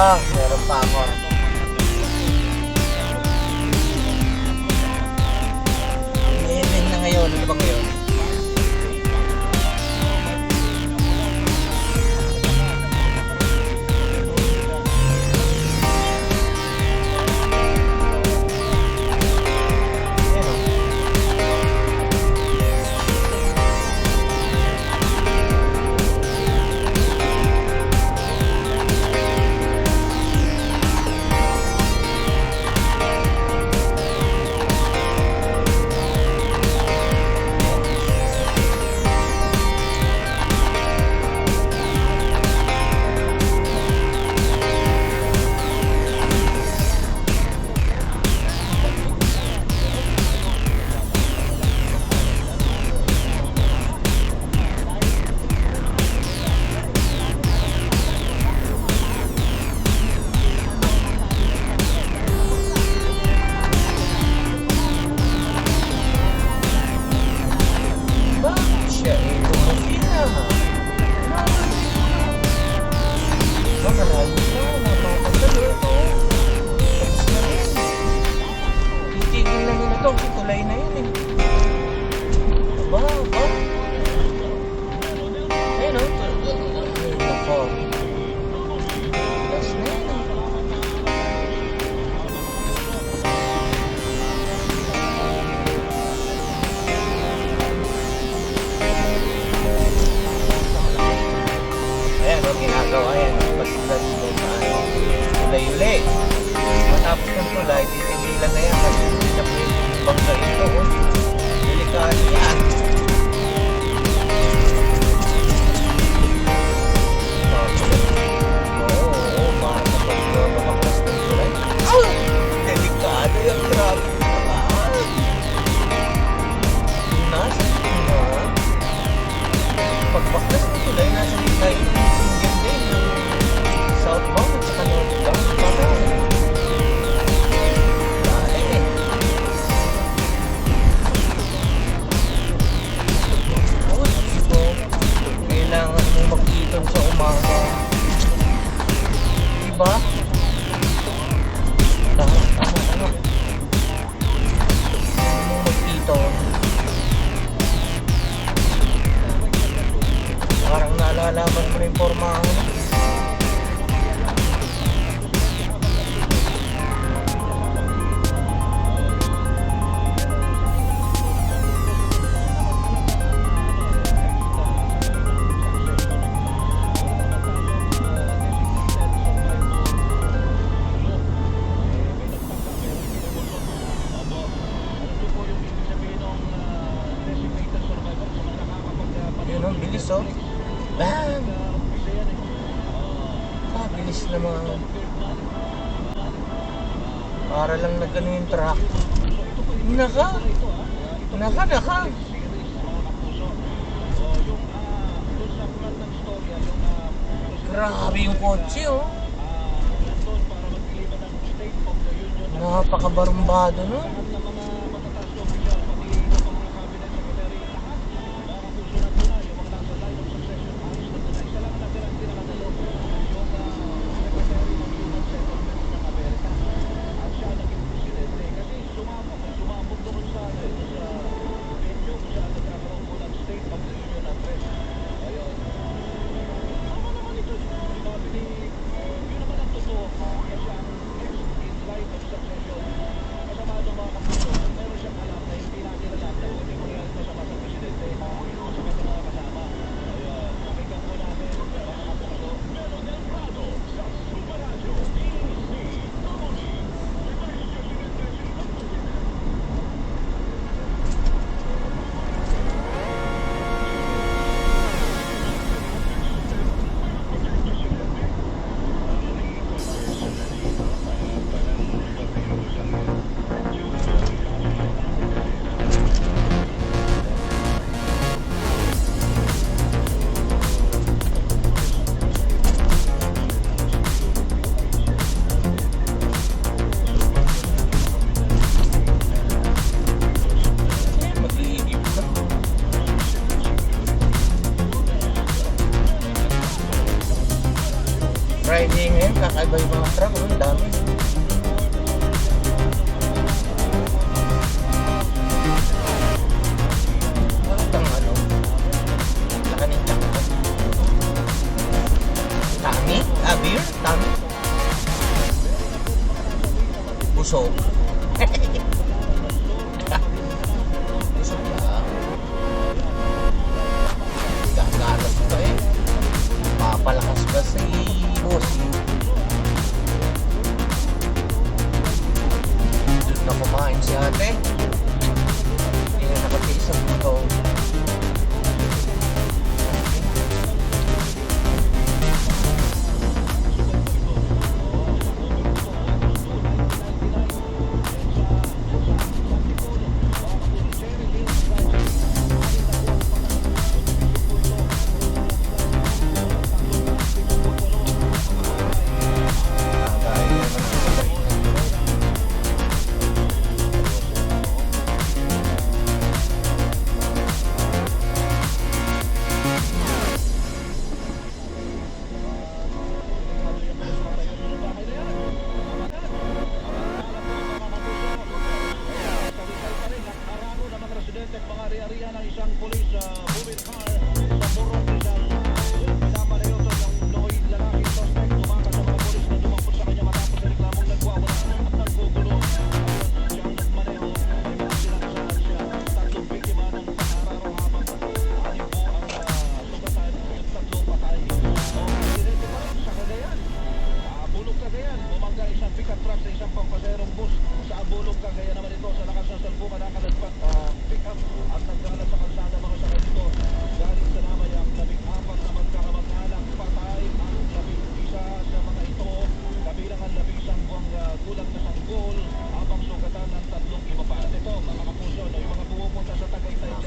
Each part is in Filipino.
Meron pa ako. Even na ngayon. Ano ba ngayon? ginagawa yan. Pagsulat mo sa ano, tulay-uli. Matapos ng tulay, titigilan na yan kasi hindi na pwede yung bangka ito. Delikado yan. Oo, para kapag mabaklas ng tulay. Delikado yan, grabe. Nasa gitna. Pagbaklas ng tulay, nasa gitna yung single din ng southbound at saka northbound. Dahil eh. Oo, dito. Kailangan mong magkiton sa umaga. Diba? Tama. Kailangan mong magkiton. Parang nalalaman ko na yung forma ako. Yun ang bilis oh. Bam! Bilis na mga para lang na gano'n yung truck. Naka! Grabe yung kotse oh. Napakabarumbado no. busog. Busog lang. Gagalas pa eh. Papalakas ba si boss? Doon na kumain si ate. Hindi na nakatiis ang buto.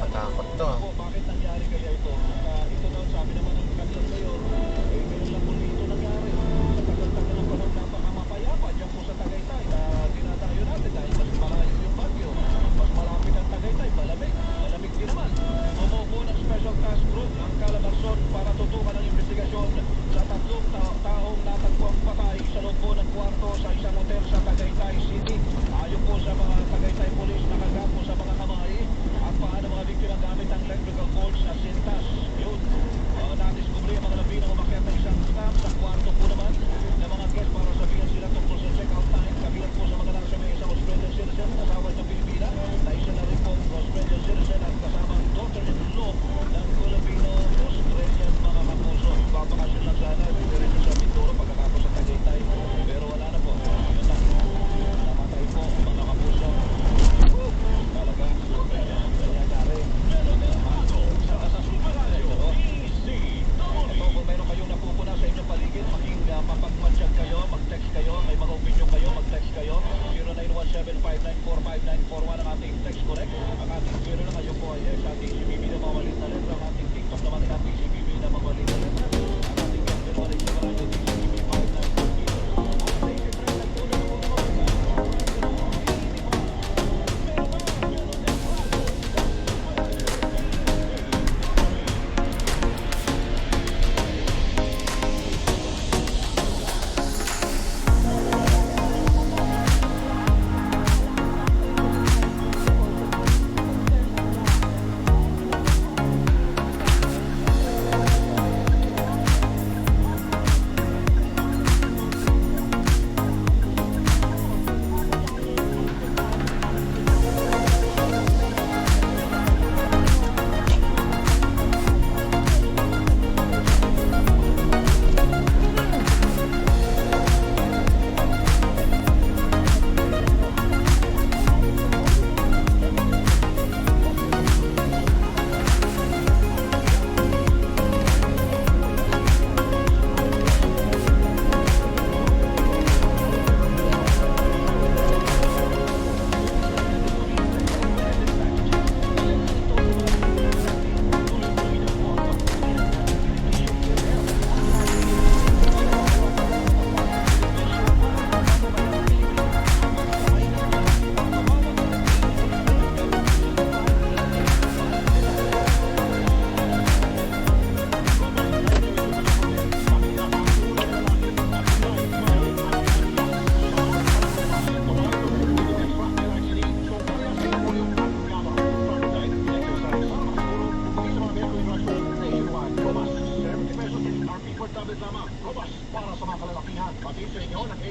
Nakatakot to. Bakit nangyari kaya ito? Ito daw sabi naman ng kanilang mayor, ngayon lang po ito nangyari. Sa tagal-tagal ng panahon napakamapayapa dyan po sa Tagaytay na dinadayo natin dahil mas malayo yung Bagyo. Mas malapit ang Tagaytay, malamig. Malamig din naman. Umupo ng Special Task Group ang Calabarzon para tutukan ang investigasyon sa tatlong taong natagpuang patay sa loob po ng kwarto sa isang hotel sa Tagaytay City. Ayon po sa mga Tagaytay Police, nakagapo sa mga kamay at paano mga biktima gamit ang electrical cords at sintas. Yun. Nadiskubre ang mga labi na umakyat ng isang staff sa kwarto po naman ng mga guest para sabihan sila tungkol sa check-out time. Kabilang po sa mga nasa may isang Australian citizen kasama sa Pilipina na isa na rin pong Australian citizen at kasama ang daughter-in-law ng Filipino-Australian mga kapuso. Babakasyon lang sana diretso sa Mindoro pagkatapos sa Tagaytay. Pero wala na po. Yun lang. Namatay po mga kapuso. Talaga. Kung meron kayong napupuna sa inyong paligid, maging mapagmatsyag kayo, mag-text kayo, may mga opinion kayo, mag-text kayo. 0917-594-5941 ang ating text correct. Ang ating Twitter na ngayon po ay sa ating CBB na mawalit na letra. Ang ating TikTok naman ay ating CBB na mawalit na letra. Ang ating guest naman ay sa mga ating CBB 594.